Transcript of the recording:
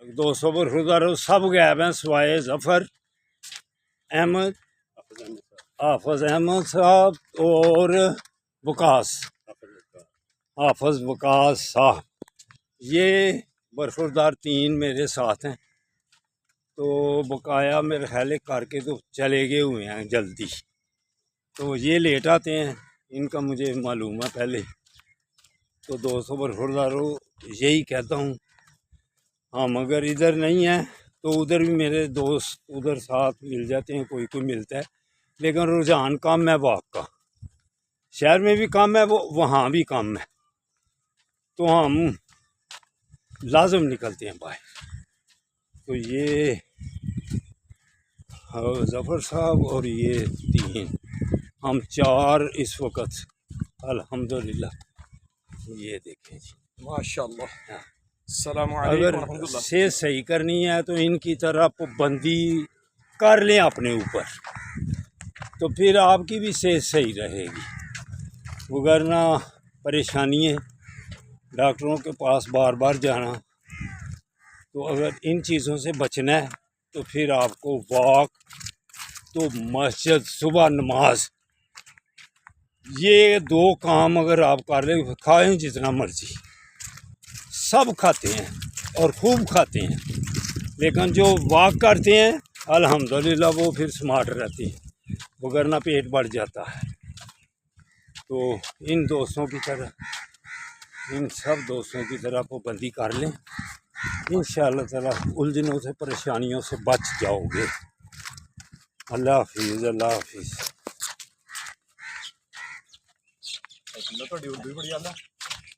200 پر خدا رو سب غائب ہیں سوائے ظفر احمد، حافظ احمد صاحب اور وقاص، حافظ وقاص صاحب، یہ برخوردار 3 میرے ساتھ ہیں۔ تو بقایا میرے خیال ہے کر کے تو چلے گئے ہوئے ہیں جلدی، تو یہ لیٹ آتے ہیں، ان کا مجھے معلوم ہے پہلے۔ تو 200 برخورداروں یہی کہتا ہوں، ہم اگر ادھر نہیں ہیں تو ادھر بھی میرے دوست ادھر ساتھ مل جاتے ہیں، کوئی ملتا ہے، لیکن رجحان کم ہے واک کا، شہر میں بھی کم ہے، وہ وہاں بھی کم ہے، تو ہم لازم نکلتے ہیں باہر۔ تو یہ ظفر صاحب اور یہ 3، ہم 4 اس وقت الحمدللہ۔ یہ دیکھیں جی ماشاءاللہ۔ السلام اگر علیکم ورحمۃ اللہ۔ صحت صحیح کرنی ہے تو ان کی طرح پابندی کر لیں اپنے اوپر، تو پھر آپ کی بھی صحت صحیح رہے گی، وگرنہ پریشانی ہے ڈاکٹروں کے پاس بار بار جانا۔ تو اگر ان چیزوں سے بچنا ہے تو پھر آپ کو واک، تو مسجد، صبح نماز، یہ 2 کام اگر آپ کر لیں، کھائیں جتنا مرضی، سب کھاتے ہیں اور خوب کھاتے ہیں، لیکن جو واک کرتے ہیں الحمدللہ وہ پھر سمارٹ رہتے ہیں، وگرنہ پیٹ بڑھ جاتا ہے۔ تو ان دوستوں کی طرح، ان سب دوستوں کی طرح پابندی کر لیں، انشاءاللہ تعالی الجھنوں سے، پریشانیوں سے بچ جاؤ گے۔ اللہ حافظ، اللہ حافظ۔ تھوڑی اردو بڑی آتا